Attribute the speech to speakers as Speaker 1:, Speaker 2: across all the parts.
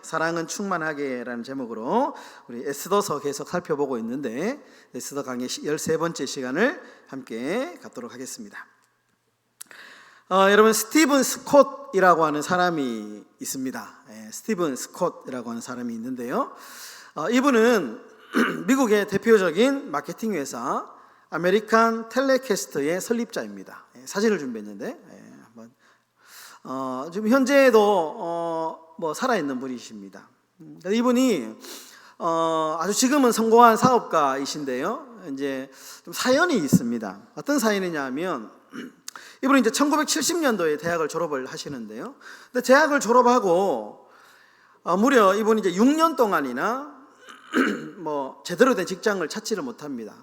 Speaker 1: 사랑은 충만하게라는 제목으로 우리 에스더서 계속 살펴보고 있는데, 에스더 강의 13번째 시간을 함께 갖도록 하겠습니다. 여러분, 스티븐 스콧이라고 하는 사람이 있습니다. 스티븐 스콧이라고 하는 사람이 있는데요, 이분은 미국의 대표적인 마케팅 회사 아메리칸 텔레캐스트의 설립자입니다. 사진을 준비했는데, 지금 현재도 살아있는 분이십니다. 이분이 아주 지금은 성공한 사업가이신데요, 이제 좀 사연이 있습니다. 어떤 사연이냐면, 이분이 이제 1970년도에 대학을 졸업을 하시는데요, 근데 대학을 졸업하고 무려 이분이 이제 6년 동안이나 제대로 된 직장을 찾지를 못합니다.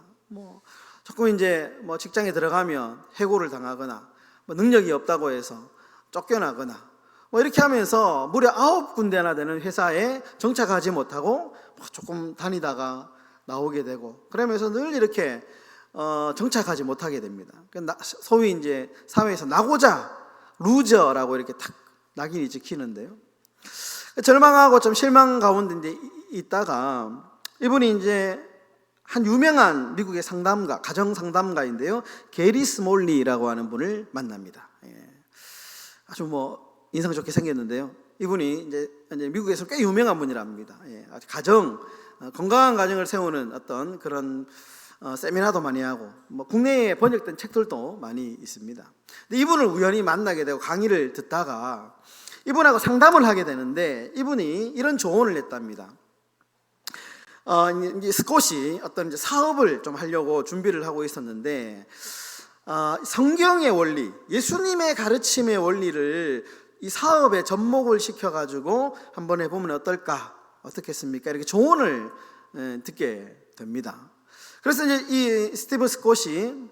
Speaker 1: 조금 이제 직장에 들어가면 해고를 당하거나 능력이 없다고 해서 쫓겨나거나 이렇게 하면서 무려 9군데나 되는 회사에 정착하지 못하고 조금 다니다가 나오게 되고, 그러면서 늘 이렇게 정착하지 못하게 됩니다. 소위 이제 사회에서 나고자, 루저라고 이렇게 탁 낙인이 찍히는데요, 절망하고 좀 실망 가운데 이제 있다가 이분이 이제 한 유명한 미국의 상담가, 가정 상담가인데요, 게리 스몰리라고 하는 분을 만납니다. 아주 인상 좋게 생겼는데요, 이분이 이제 미국에서 꽤 유명한 분이랍니다. 아주 건강한 가정을 세우는 어떤 그런 세미나도 많이 하고 국내에 번역된 책들도 많이 있습니다. 근데 이분을 우연히 만나게 되고 강의를 듣다가 이분하고 상담을 하게 되는데, 이분이 이런 조언을 했답니다. 이제 스콧이 어떤 이제 사업을 좀 하려고 준비를 하고 있었는데, 성경의 원리, 예수님의 가르침의 원리를 이 사업에 접목을 시켜가지고 한번 해보면 어떨까, 어떻겠습니까? 이렇게 조언을 듣게 됩니다. 그래서 이제 이 스티븐 스콧이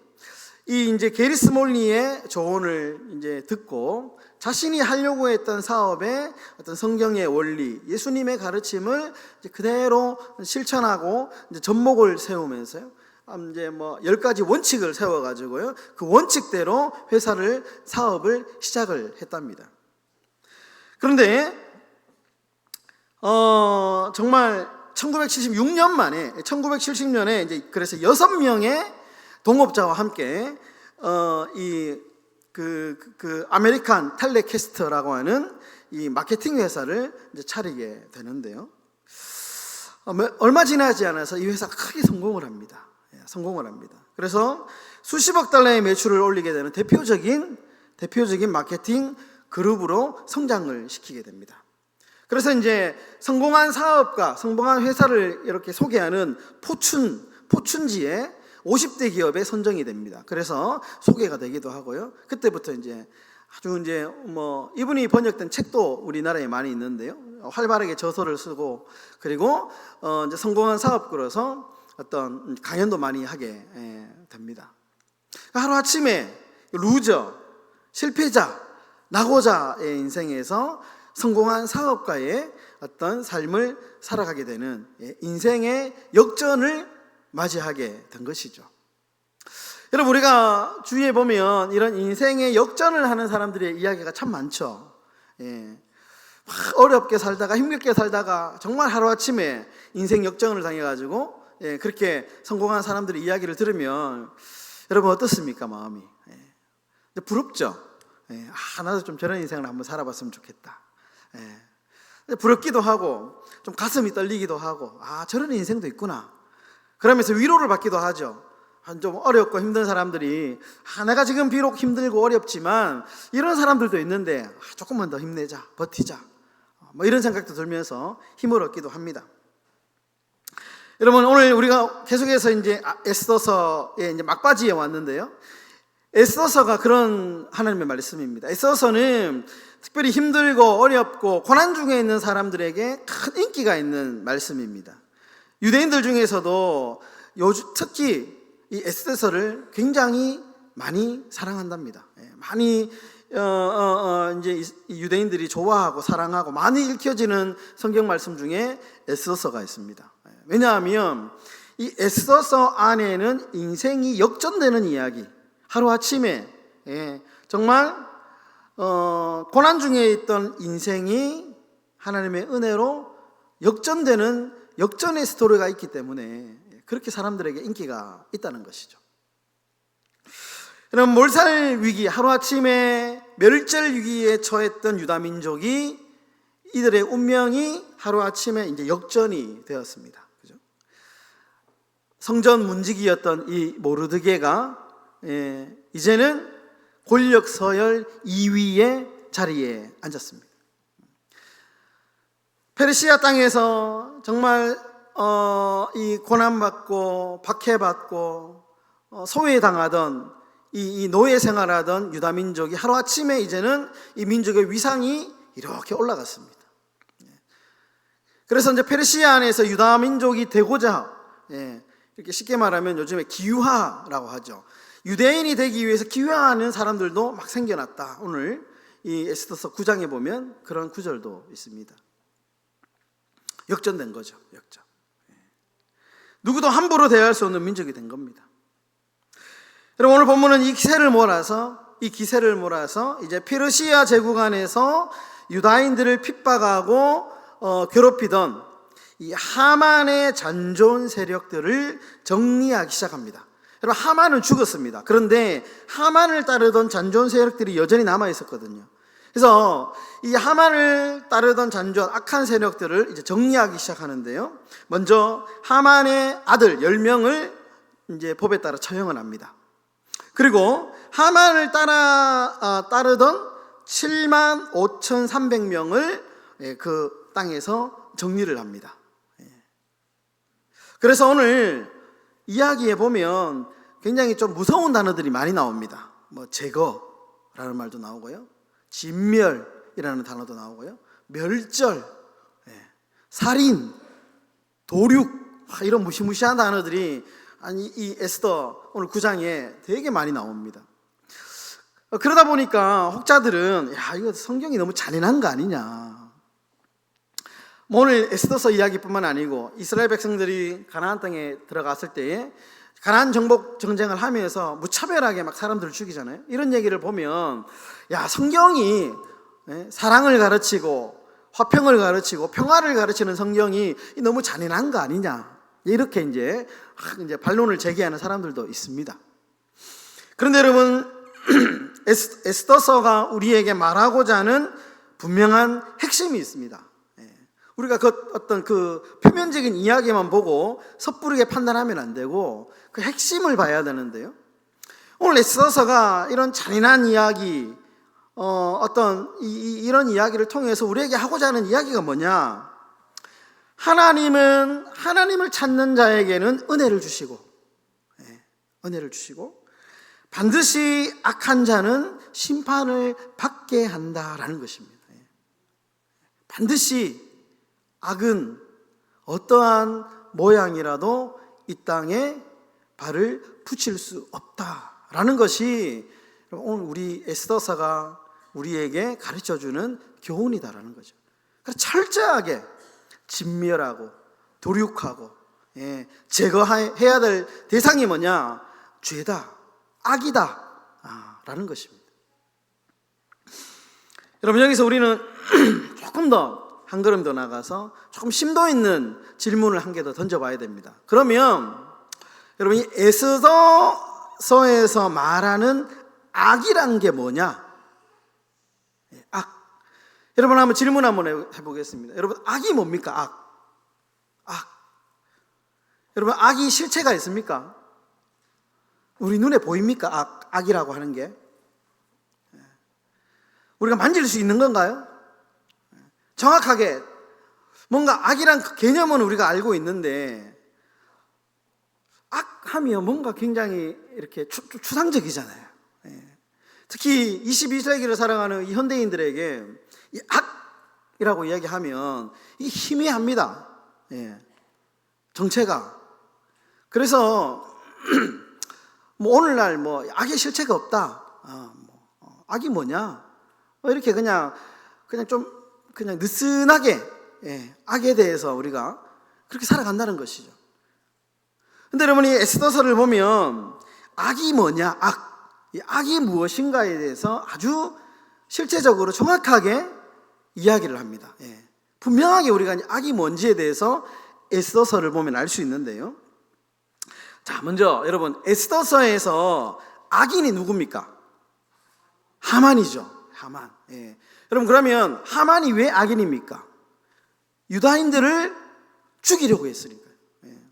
Speaker 1: 이 이제 게리 스몰리의 조언을 이제 듣고 자신이 하려고 했던 사업에 어떤 성경의 원리, 예수님의 가르침을 이제 그대로 실천하고 이제 접목을 세우면서요, 이제 10가지 원칙을 세워가지고요, 그 원칙대로 사업을 시작을 했답니다. 그런데 정말 1976년 만에 1970년에 이제 그래서 6명의 동업자와 함께 아메리칸 텔레캐스트라고 하는 이 마케팅 회사를 이제 차리게 되는데요, 얼마 지나지 않아서 이 회사가 크게 성공을 합니다. 그래서 수십억 달러의 매출을 올리게 되는 대표적인 마케팅 그룹으로 성장을 시키게 됩니다. 그래서 이제 성공한 사업가, 성공한 회사를 이렇게 소개하는 포춘지에 50대 기업에 선정이 됩니다. 그래서 소개가 되기도 하고요. 그때부터 이제 아주 이제 이분이 번역된 책도 우리나라에 많이 있는데요, 활발하게 저서를 쓰고, 그리고 이제 성공한 사업가로서 어떤 강연도 많이 하게 됩니다. 하루아침에 루저, 실패자, 나고자의 인생에서 성공한 사업가의 어떤 삶을 살아가게 되는 인생의 역전을 맞이하게 된 것이죠. 여러분, 우리가 주위에 보면 이런 인생의 역전을 하는 사람들의 이야기가 참 많죠. 어렵게 살다가 힘겹게 살다가 정말 하루아침에 인생 역전을 당해가지고 그렇게 성공한 사람들의 이야기를 들으면 여러분 어떻습니까, 마음이? 부럽죠. 나도 좀 저런 인생을 한번 살아봤으면 좋겠다. 부럽기도 하고 좀 가슴이 떨리기도 하고, 저런 인생도 있구나, 그러면서 위로를 받기도 하죠. 좀 어렵고 힘든 사람들이 내가 지금 비록 힘들고 어렵지만 이런 사람들도 있는데 조금만 더 힘내자, 버티자, 이런 생각도 들면서 힘을 얻기도 합니다. 여러분, 오늘 우리가 계속해서 이제 에스더서의 이제 막바지에 왔는데요, 에스더서가 그런 하나님의 말씀입니다. 에스더서는 특별히 힘들고 어렵고 고난 중에 있는 사람들에게 큰 인기가 있는 말씀입니다. 유대인들 중에서도 특히 이 에스더서를 굉장히 많이 사랑한답니다. 많이 이제 유대인들이 좋아하고 사랑하고 많이 읽혀지는 성경 말씀 중에 에스더서가 있습니다. 왜냐하면 이 에스더서 안에는 인생이 역전되는 이야기, 하루아침에 정말 고난 중에 있던 인생이 하나님의 은혜로 역전되는 역전의 스토리가 있기 때문에 그렇게 사람들에게 인기가 있다는 것이죠. 여러분, 몰살 위기, 하루아침에 멸절 위기에 처했던 유다 민족이 이들의 운명이 하루아침에 이제 역전이 되었습니다. 그죠? 성전 문지기였던 이 모르드게가 이제는 권력 서열 2위의 자리에 앉았습니다. 페르시아 땅에서 정말 이 고난받고 박해받고 소외당하던 이 노예 생활하던 유다 민족이 하루아침에 이제는 이 민족의 위상이 이렇게 올라갔습니다. 그래서 이제 페르시아 안에서 유다 민족이 되고자, 이렇게 쉽게 말하면 요즘에 기유화라고 하죠. 유대인이 되기 위해서 기유화하는 사람들도 막 생겨났다. 오늘 이 에스더서 9장에 보면 그런 구절도 있습니다. 역전된 거죠. 역전. 누구도 함부로 대할 수 없는 민족이 된 겁니다. 여러분, 오늘 본문은 이 기세를 몰아서 이제 페르시아 제국 안에서 유다인들을 핍박하고 괴롭히던 이 하만의 잔존 세력들을 정리하기 시작합니다. 여러분, 하만은 죽었습니다. 그런데 하만을 따르던 잔존 세력들이 여전히 남아 있었거든요. 그래서 이 하만을 따르던 잔존 악한 세력들을 이제 정리하기 시작하는데요. 먼저 하만의 아들 10명을 이제 법에 따라 처형을 합니다. 그리고 하만을 따르던 75,300명을 그 땅에서 정리를 합니다. 그래서 오늘 이야기에 보면 굉장히 좀 무서운 단어들이 많이 나옵니다. 뭐 제거라는 말도 나오고요, 진멸이라는 단어도 나오고요, 멸절, 살인, 도륙, 이런 무시무시한 단어들이 이 에스더 오늘 9장에 되게 많이 나옵니다. 그러다 보니까 혹자들은 이거 성경이 너무 잔인한 거 아니냐. 오늘 에스더서 이야기뿐만 아니고 이스라엘 백성들이 가나안 땅에 들어갔을 때에 가나안 정복 전쟁을 하면서 무차별하게 막 사람들을 죽이잖아요. 이런 얘기를 보면 성경이 사랑을 가르치고 화평을 가르치고 평화를 가르치는 성경이 너무 잔인한 거 아니냐, 이렇게 이제 반론을 제기하는 사람들도 있습니다. 그런데 여러분, 에스더서가 우리에게 말하고자 하는 분명한 핵심이 있습니다. 우리가 어떤 그 표면적인 이야기만 보고 섣부르게 판단하면 안 되고 그 핵심을 봐야 되는데요. 오늘 에스더서가 이런 잔인한 이야기, 이런 이야기를 통해서 우리에게 하고자 하는 이야기가 뭐냐? 하나님을 찾는 자에게는 은혜를 주시고 반드시 악한 자는 심판을 받게 한다라는 것입니다. 반드시 악은 어떠한 모양이라도 이 땅에 발을 붙일 수 없다라는 것이 오늘 우리 에스더서가 우리에게 가르쳐주는 교훈이다라는 거죠. 그래서 철저하게 진멸하고 도륙하고 제거해야 될 대상이 뭐냐? 죄다, 악이다 라는 것입니다. 여러분, 여기서 우리는 조금 더 한 걸음 더 나가서 조금 심도 있는 질문을 한 개 더 던져봐야 됩니다. 그러면 여러분, 이 에스더서에서 말하는 악이란 게 뭐냐? 악. 여러분, 한번 질문 한번 해보겠습니다. 여러분, 악이 뭡니까? 악. 여러분, 악이 실체가 있습니까? 우리 눈에 보입니까? 악이라고 하는 게 우리가 만질 수 있는 건가요? 정확하게 뭔가 악이란 그 개념은 우리가 알고 있는데, 악하면 뭔가 굉장히 이렇게 추상적이잖아요. 특히 22세기를 살아가는 이 현대인들에게 이 악이라고 이야기하면 이 희미합니다. 정체가. 그래서 뭐 오늘날 뭐 악의 실체가 없다. 악이 뭐냐? 이렇게 그냥 느슨하게 악에 대해서 우리가 그렇게 살아간다는 것이죠. 근데 여러분이 에스더서를 보면 악이 뭐냐? 이 악이 무엇인가에 대해서 아주 실제적으로 정확하게 이야기를 합니다. 분명하게 우리가 악이 뭔지에 대해서 에스더서를 보면 알 수 있는데요. 자, 먼저 여러분, 에스더서에서 악인이 누굽니까? 하만이죠. 하만. 예. 여러분, 그러면 하만이 왜 악인입니까? 유다인들을 죽이려고 했으니까요. 예.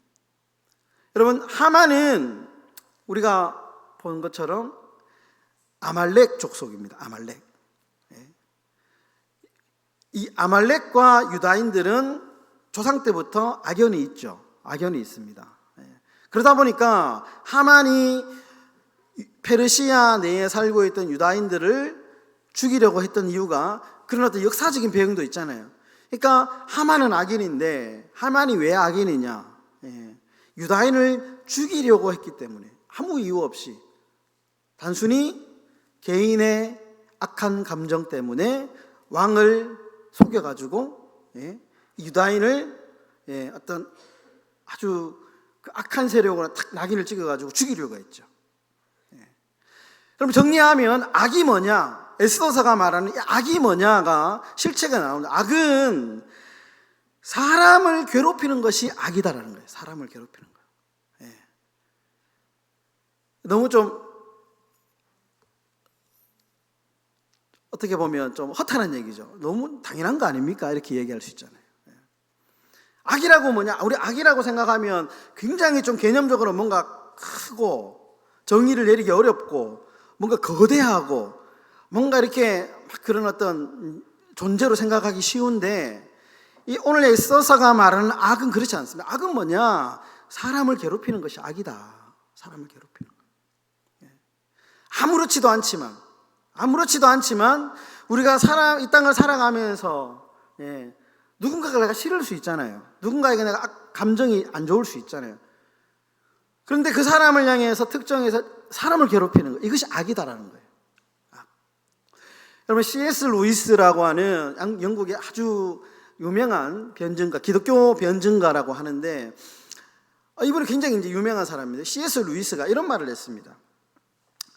Speaker 1: 여러분, 하만은 우리가 본 것처럼 아말렉 족속입니다. 아말렉. 예. 이 아말렉과 유다인들은 조상 때부터 악연이 있죠. 악연이 있습니다. 예. 그러다 보니까 하만이 페르시아 내에 살고 있던 유다인들을 죽이려고 했던 이유가 그런 어떤 역사적인 배경도 있잖아요. 그러니까 하만은 악인인데 하만이 왜 악인이냐? 예. 유다인을 죽이려고 했기 때문에 아무 이유 없이 단순히 개인의 악한 감정 때문에 왕을 속여가지고 유다인을 어떤 아주 그 악한 세력으로 탁 낙인을 찍어가지고 죽이려고 했죠. 그럼 정리하면 악이 뭐냐? 에스더서가 말하는 이 악이 뭐냐가 실체가 나옵니다. 악은 사람을 괴롭히는 것이 악이다라는 거예요. 사람을 괴롭히는 거예요. 너무 좀 어떻게 보면 좀 허탄한 얘기죠. 너무 당연한 거 아닙니까? 이렇게 얘기할 수 있잖아요. 악이라고 뭐냐? 우리 악이라고 생각하면 굉장히 좀 개념적으로 뭔가 크고 정의를 내리기 어렵고 뭔가 거대하고 뭔가 이렇게 막 그런 어떤 존재로 생각하기 쉬운데 이 오늘 에스더서가 말하는 악은 그렇지 않습니다. 악은 뭐냐? 사람을 괴롭히는 것이 악이다. 사람을 괴롭히는 거. 아무렇지도 않지만 우리가 이 땅을 살아가면서 누군가가 내가 싫을 수 있잖아요. 누군가에게 내가 감정이 안 좋을 수 있잖아요. 그런데 그 사람을 향해서 특정해서 사람을 괴롭히는 거, 이것이 악이다라는 거예요. 악. 여러분, C.S. 루이스라고 하는 영국의 아주 유명한 변증가, 기독교 변증가라고 하는데 이분이 굉장히 이제 유명한 사람입니다. C.S. 루이스가 이런 말을 했습니다.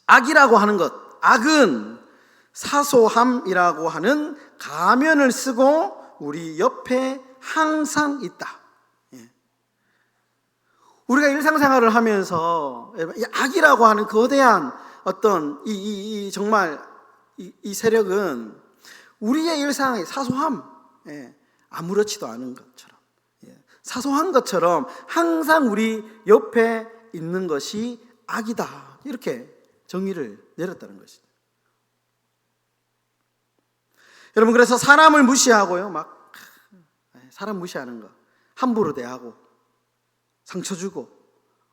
Speaker 1: 악이라고 하는 것, 악은 사소함이라고 하는 가면을 쓰고 우리 옆에 항상 있다. 우리가 일상생활을 하면서 이 악이라고 하는 거대한 어떤 정말 이 세력은 우리의 일상의 사소함, 아무렇지도 않은 것처럼, 사소한 것처럼 항상 우리 옆에 있는 것이 악이다. 이렇게 정의를 내렸다는 것이죠. 여러분, 그래서 사람을 무시하고요, 막 사람 무시하는 거, 함부로 대하고 상처 주고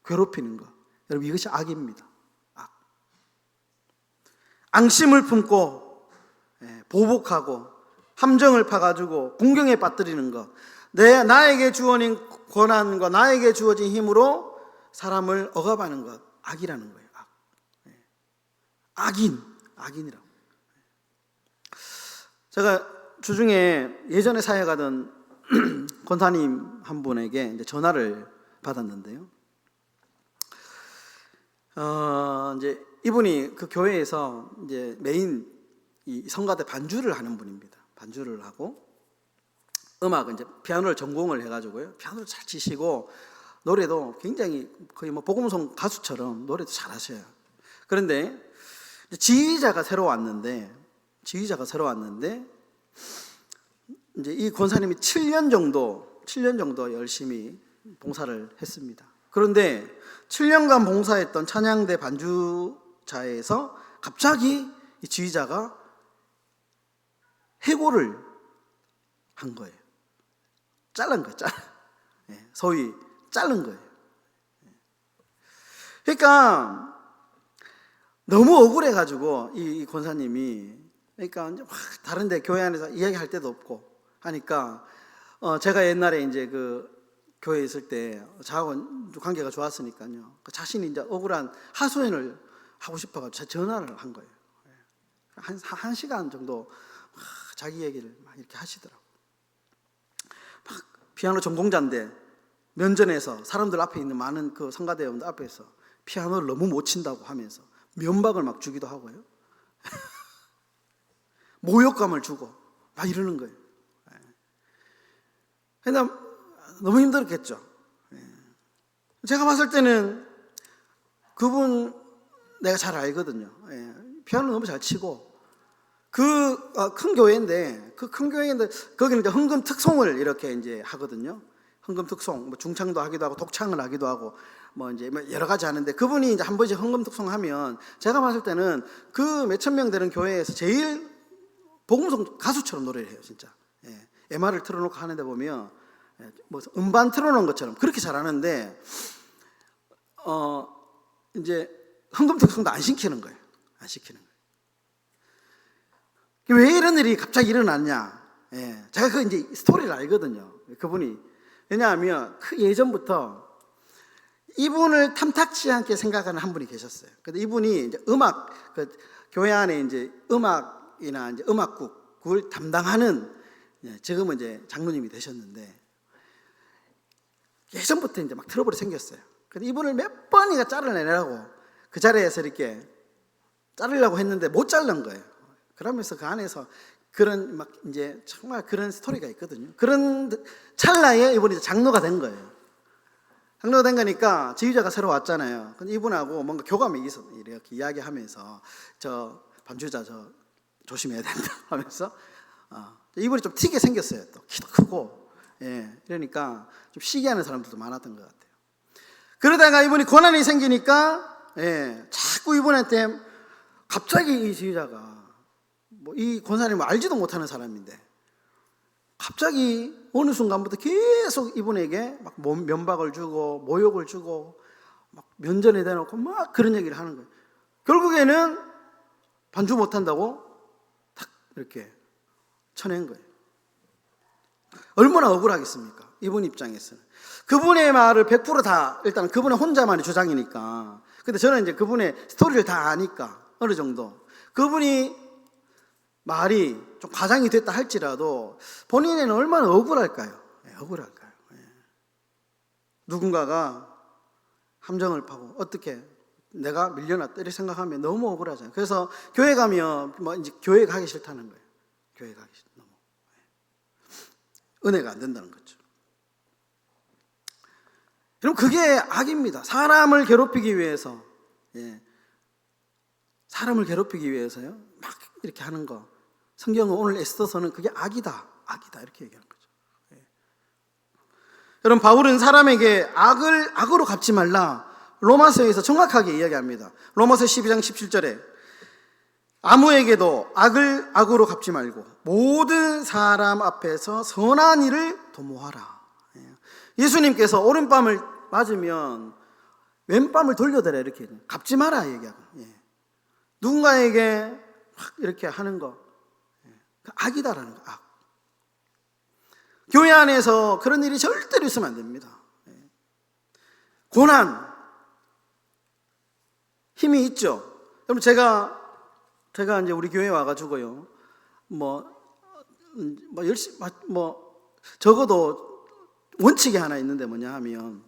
Speaker 1: 괴롭히는 거, 여러분, 이것이 악입니다. 악. 앙심을 품고 보복하고 함정을 파가지고 공경에 빠뜨리는 것, 나에게 주어진 권한과 나에게 주어진 힘으로 사람을 억압하는 것, 악이라는 거예요. 악. 악인이라고. 제가 주중에 예전에 사회 가던 권사님 한 분에게 이제 전화를 받았는데요. 이제 이분이 그 교회에서 이제 메인 이 성가대 반주를 하는 분입니다. 반주를 하고 음악은 이제 피아노를 전공을 해가지고요. 피아노를 잘 치시고 노래도 굉장히 거의 뭐 복음송 가수처럼 노래도 잘하셔요. 그런데 지휘자가 새로 왔는데 이제 이 권사님이 7년 정도 열심히 봉사를 했습니다. 그런데 7년간 봉사했던 찬양대 반주자에서 갑자기 이 지휘자가 해고를 한 거예요. 자른 거예요. 소위 자른 거예요. 그러니까 너무 억울해가지고 이 권사님이, 그러니까 이제 막 다른데 교회 안에서 이야기할 데도 없고 하니까 제가 옛날에 이제 그 교회에 있을 때 저하고 관계가 좋았으니까요. 자신이 이제 억울한 하소연을 하고 싶어가지고 전화를 한 거예요. 한 시간 정도 자기 얘기를 막 이렇게 하시더라고요. 막 피아노 전공자인데 면전에서 사람들 앞에 있는 많은 그 성가대원들 앞에서 피아노를 너무 못 친다고 하면서 면박을 막 주기도 하고요. 모욕감을 주고 막 이러는 거예요. 근데 너무 힘들었겠죠. 제가 봤을 때는 그분 내가 잘 알거든요. 피아노 너무 잘 치고 큰 교회인데 거기는 이제 헌금 특송을 이렇게 이제 하거든요. 헌금 특송, 뭐 중창도 하기도 하고 독창을 하기도 하고 뭐 이제 여러 가지 하는데 그분이 이제 한 번씩 헌금 특송하면 제가 봤을 때는 그 몇천 명 되는 교회에서 제일 복음송 가수처럼 노래를 해요, 진짜. MR을 틀어놓고 하는데 보면 뭐 음반 틀어놓은 것처럼 그렇게 잘하는데 이제 헌금 특송도 안 시키는 거예요. 안 시키는 거예요. 왜 이런 일이 갑자기 일어났냐? 제가 그 이제 스토리를 알거든요. 그분이 왜냐하면 그 예전부터 이분을 탐탁치 않게 생각하는 한 분이 계셨어요. 근데 이분이 이제 교회 안에 이제 음악이나 이제 음악국을 담당하는 지금은 이제 장로님이 되셨는데 예전부터 이제 막 트러블이 생겼어요. 근데 이분을 몇 번이나 잘라내라고 그 자리에서 이렇게 자르려고 했는데 못 자른 거예요. 그러면서 그 안에서 그런 막 이제 정말 그런 스토리가 있거든요. 그런 찰나에 이분이 장로가 된 거예요. 장로가 된 거니까 지휘자가 새로 왔잖아요. 근데 이분하고 뭔가 교감이 있어 이렇게 이야기하면서 저 반주자 저 조심해야 된다 하면서 이분이 좀 튀게 생겼어요. 또 키도 크고 그러니까 좀 시기하는 사람들도 많았던 것 같아요. 그러다가 이분이 고난이 생기니까 자꾸 이분한테 갑자기 이 지휘자가 뭐 이 권사님을 알지도 못하는 사람인데 갑자기 어느 순간부터 계속 이분에게 막 면박을 주고 모욕을 주고 막 면전에 대놓고 막 그런 얘기를 하는 거예요. 결국에는 반주 못한다고 탁 이렇게 쳐낸 거예요. 얼마나 억울하겠습니까? 이분 입장에서는. 그분의 말을 100% 다 일단 그분의 혼자만의 주장이니까. 근데 저는 이제 그분의 스토리를 다 아니까 어느 정도 그분이 말이 좀 과장이 됐다 할지라도 본인에는 얼마나 억울할까요? 억울할까요? 누군가가 함정을 파고 어떻게 내가 밀려났다 이렇게 생각하면 너무 억울하잖아요. 그래서 교회 가면 뭐 이제 교회 가기 싫다는 거예요. 교회 가기 싫다. 너무 은혜가 안 된다는 거죠. 그럼 그게 악입니다. 사람을 괴롭히기 위해서, 사람을 괴롭히기 위해서요. 막 이렇게 하는 거. 성경은 오늘 애써서는 그게 악이다 이렇게 얘기하는 거죠. 여러분 바울은 사람에게 악으로 갚지 말라. 로마서에서 정확하게 이야기합니다. 로마서 12장 17절에 아무에게도 악을 악으로 갚지 말고 모든 사람 앞에서 선한 일을 도모하라. 예수님께서 오른밤을 맞으면 왼밤을 돌려대라 이렇게 갚지 마라 얘기하고 누군가에게 막 이렇게 하는 거 악이다라는 거, 악. 교회 안에서 그런 일이 절대로 있으면 안 됩니다. 고난, 힘이 있죠. 여러분 제가 이제 우리 교회에 와가지고요, 적어도 원칙이 하나 있는데 뭐냐 하면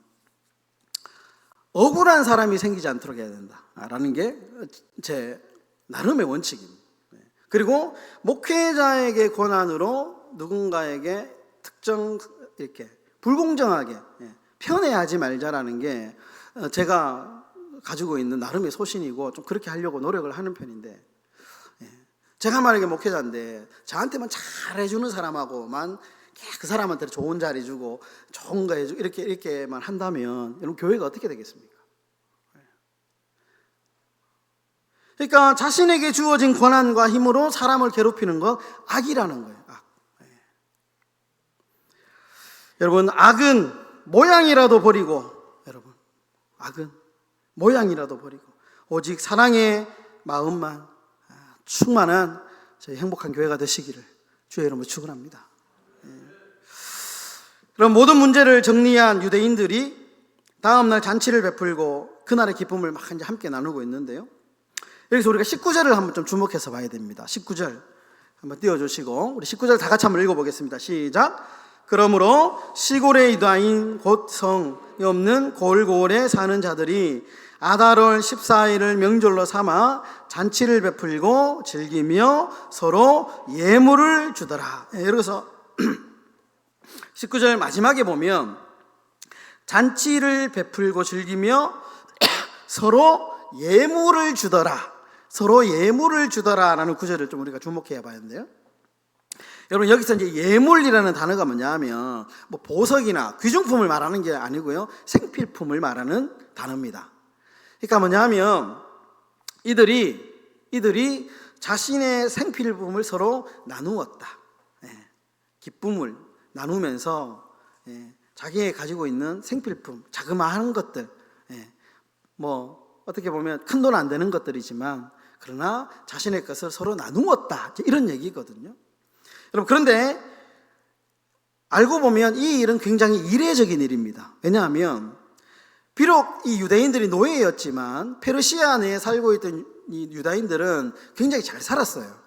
Speaker 1: 억울한 사람이 생기지 않도록 해야 된다라는 게 제 나름의 원칙입니다. 그리고 목회자에게 권한으로 누군가에게 특정 이렇게 불공정하게 편애하지 말자라는 게 제가 가지고 있는 나름의 소신이고 좀 그렇게 하려고 노력을 하는 편인데 제가 만약에 목회자인데 저한테만 잘해주는 사람하고만 그 사람한테 좋은 자리 주고 좋은 거 해주고 이렇게만 한다면 여러분 교회가 어떻게 되겠습니까? 그러니까 자신에게 주어진 권한과 힘으로 사람을 괴롭히는 것 악이라는 거예요. 악. 여러분 악은 모양이라도 버리고 악은 모양이라도 버리고 오직 사랑의 마음만 충만한 저희 행복한 교회가 되시기를 주의 이름으로 축원합니다. 그럼 모든 문제를 정리한 유대인들이 다음날 잔치를 베풀고 그날의 기쁨을 막 이제 함께 나누고 있는데요. 여기서 우리가 19절을 한번 좀 주목해서 봐야 됩니다. 19절 한번 띄워주시고 우리 19절 다 같이 한번 읽어보겠습니다. 시작. 그러므로 시골의 유다인 곧 성이 없는 골골에 사는 자들이 아달월 14일을 명절로 삼아 잔치를 베풀고 즐기며 서로 예물을 주더라. 여기서 19절 마지막에 보면 잔치를 베풀고 즐기며 서로 예물을 주더라. 서로 예물을 주더라라는 구절을 좀 우리가 주목해야 봐야하는데요. 여러분, 여기서 이제 예물이라는 단어가 뭐냐 하면 뭐 보석이나 귀중품을 말하는 게 아니고요, 생필품을 말하는 단어입니다. 그러니까 뭐냐 하면 이들이 자신의 생필품을 서로 나누었다. 기쁨을 나누면서 자기가 가지고 있는 생필품, 자그마한 것들, 뭐 어떻게 보면 큰 돈 안 되는 것들이지만 그러나 자신의 것을 서로 나누었다, 이런 얘기거든요. 여러분, 그런데 알고 보면 이 일은 굉장히 이례적인 일입니다. 왜냐하면 비록 이 유대인들이 노예였지만 페르시아 내에 살고 있던 이 유다인들은 굉장히 잘 살았어요.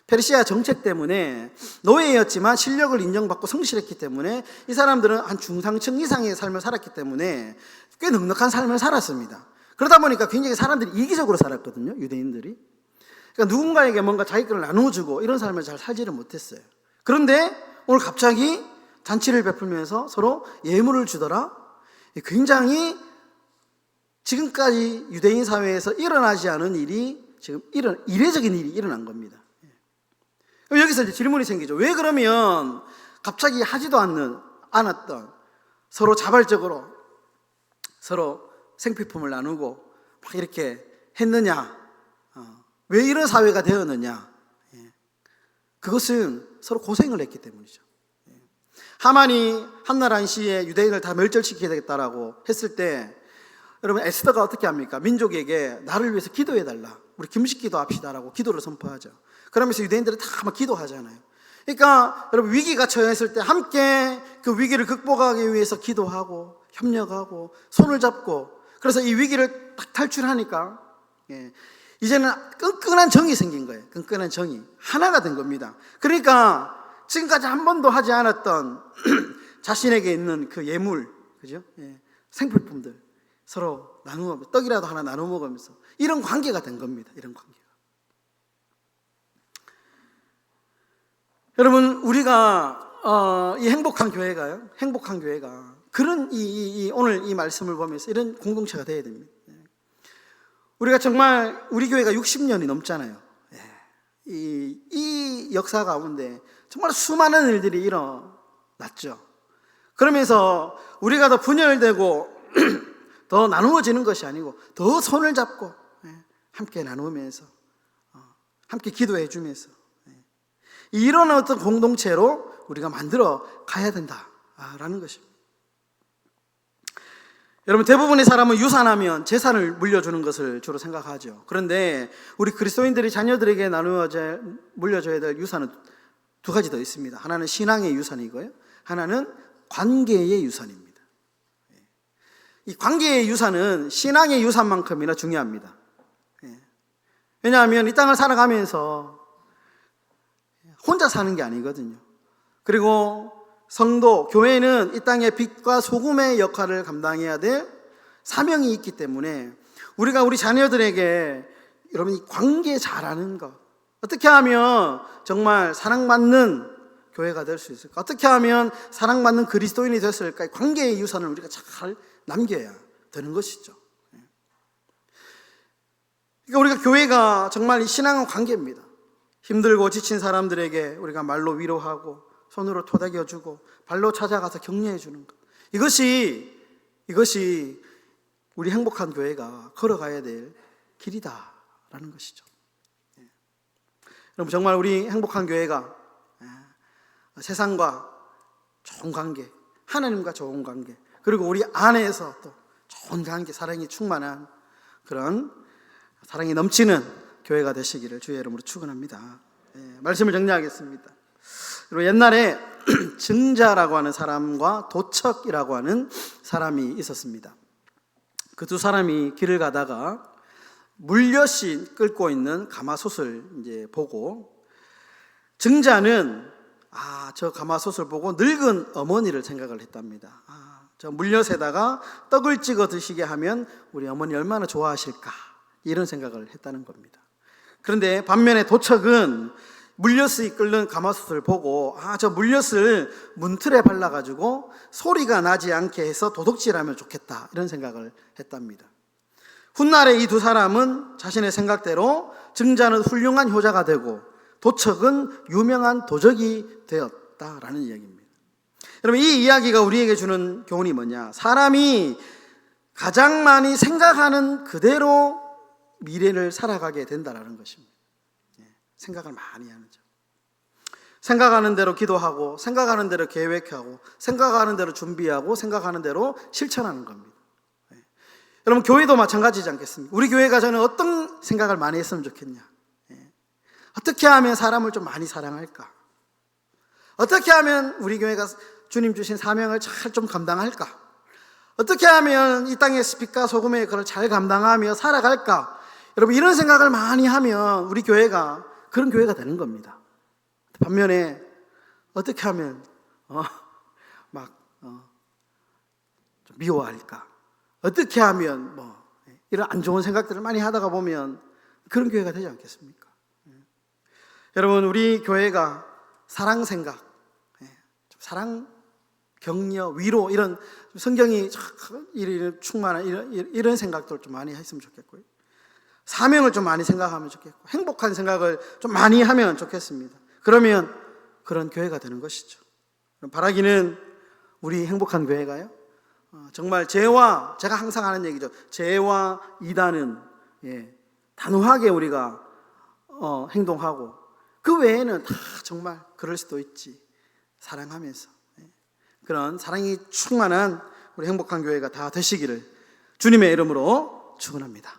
Speaker 1: 페르시아 정책 때문에 노예였지만 실력을 인정받고 성실했기 때문에 이 사람들은 한 중상층 이상의 삶을 살았기 때문에 꽤 넉넉한 삶을 살았습니다. 그러다 보니까 굉장히 사람들이 이기적으로 살았거든요, 유대인들이. 그러니까 누군가에게 뭔가 자기 것을 나누어주고 이런 삶을 잘 살지를 못했어요. 그런데 오늘 갑자기 잔치를 베풀면서 서로 예물을 주더라. 굉장히 지금까지 유대인 사회에서 일어나지 않은 일이 지금 이례적인 일이 일어난 겁니다. 여기서 이제 질문이 생기죠. 왜 그러면 갑자기 하지도 않았던 서로 자발적으로 서로 생필품을 나누고 막 이렇게 했느냐? 왜 이런 사회가 되었느냐? 그것은 서로 고생을 했기 때문이죠. 하만이 한나라한 시에 유대인을 다 멸절시켜야 되겠다라고 했을 때 여러분, 에스더가 어떻게 합니까? 민족에게 나를 위해서 기도해달라, 우리 금식 기도합시다라고 기도를 선포하죠. 그러면서 유대인들이 다 막 기도하잖아요. 그러니까 여러분, 위기가 처했을 때 함께 그 위기를 극복하기 위해서 기도하고 협력하고 손을 잡고, 그래서 이 위기를 딱 탈출하니까 이제는 끈끈한 정이 생긴 거예요. 끈끈한 정이 하나가 된 겁니다. 그러니까 지금까지 한 번도 하지 않았던 자신에게 있는 그 예물, 그죠? 생필품들 서로 나누어, 떡이라도 하나 나눠 먹으면서 이런 관계가 된 겁니다. 이런 관계가. 여러분, 우리가 이 행복한 교회가 그런 오늘 이 말씀을 보면서 이런 공동체가 되어야 됩니다. 우리가 정말 우리 교회가 60년이 넘잖아요. 이 역사 가운데 정말 수많은 일들이 일어났죠. 그러면서 우리가 더 분열되고 더 나누어지는 것이 아니고 더 손을 잡고 함께 나누면서 함께 기도해 주면서 이런 어떤 공동체로 우리가 만들어 가야 된다라는 것입니다. 여러분, 대부분의 사람은 유산하면 재산을 물려주는 것을 주로 생각하죠. 그런데 우리 그리스도인들이 자녀들에게 물려줘야 될 유산은 두 가지 더 있습니다. 하나는 신앙의 유산이고요, 하나는 관계의 유산입니다. 이 관계의 유산은 신앙의 유산만큼이나 중요합니다. 왜냐하면 이 땅을 살아가면서 혼자 사는 게 아니거든요. 그리고 성도, 교회는 이 땅의 빛과 소금의 역할을 감당해야 될 사명이 있기 때문에 우리가 우리 자녀들에게 여러분, 이 관계 잘하는 것, 어떻게 하면 정말 사랑받는 교회가 될 수 있을까? 어떻게 하면 사랑받는 그리스도인이 됐을까? 관계의 유산을 우리가 잘 남겨야 되는 것이죠. 그러니까 우리가 교회가 정말 이 신앙은 관계입니다. 힘들고 지친 사람들에게 우리가 말로 위로하고 손으로 토닥여주고 발로 찾아가서 격려해주는 것, 이것이 우리 행복한 교회가 걸어가야 될 길이다라는 것이죠. 여러분, 정말 우리 행복한 교회가 세상과 좋은 관계, 하나님과 좋은 관계, 그리고 우리 안에서 또 좋은 관계, 사랑이 충만한 그런 사랑이 넘치는 교회가 되시기를 주의 이름으로 축원합니다. 말씀을 정리하겠습니다. 그리고 옛날에 증자라고 하는 사람과 도척이라고 하는 사람이 있었습니다. 그 두 사람이 길을 가다가 물엿이 끓고 있는 가마솥을 이제 보고, 증자는 저 가마솥을 보고 늙은 어머니를 생각을 했답니다. 저 물엿에다가 떡을 찍어 드시게 하면 우리 어머니 얼마나 좋아하실까, 이런 생각을 했다는 겁니다. 그런데 반면에 도척은 물엿이 끓는 가마솥을 보고 저 물엿을 문틀에 발라가지고 소리가 나지 않게 해서 도둑질하면 좋겠다 이런 생각을 했답니다. 훗날에 이 두 사람은 자신의 생각대로 증자는 훌륭한 효자가 되고 도척은 유명한 도적이 되었다라는 이야기입니다. 여러분, 이 이야기가 우리에게 주는 교훈이 뭐냐? 사람이 가장 많이 생각하는 그대로 미래를 살아가게 된다는 것입니다. 생각을 많이 하는 점. 생각하는 대로 기도하고, 생각하는 대로 계획하고, 생각하는 대로 준비하고, 생각하는 대로 실천하는 겁니다. 여러분, 교회도 마찬가지지 않겠습니까? 우리 교회가 저는 어떤 생각을 많이 했으면 좋겠냐? 어떻게 하면 사람을 좀 많이 사랑할까? 어떻게 하면 우리 교회가 주님 주신 사명을 잘 좀 감당할까? 어떻게 하면 이 땅의 빛과 소금의 그걸 잘 감당하며 살아갈까? 여러분, 이런 생각을 많이 하면 우리 교회가 그런 교회가 되는 겁니다. 반면에 어떻게 하면 좀 미워할까? 어떻게 하면 이런 안 좋은 생각들을 많이 하다가 보면 그런 교회가 되지 않겠습니까? 여러분, 우리 교회가 사랑 생각, 사랑, 격려, 위로 이런 성경이 충만한 이런 생각들을 좀 많이 했으면 좋겠고요. 사명을 좀 많이 생각하면 좋겠고, 행복한 생각을 좀 많이 하면 좋겠습니다. 그러면 그런 교회가 되는 것이죠. 바라기는 우리 행복한 교회가요, 정말 제가 항상 하는 얘기죠. 죄와 이단은 단호하게 우리가 행동하고, 그 외에는 다 정말 그럴 수도 있지, 사랑하면서 그런 사랑이 충만한 우리 행복한 교회가 다 되시기를 주님의 이름으로 축원합니다.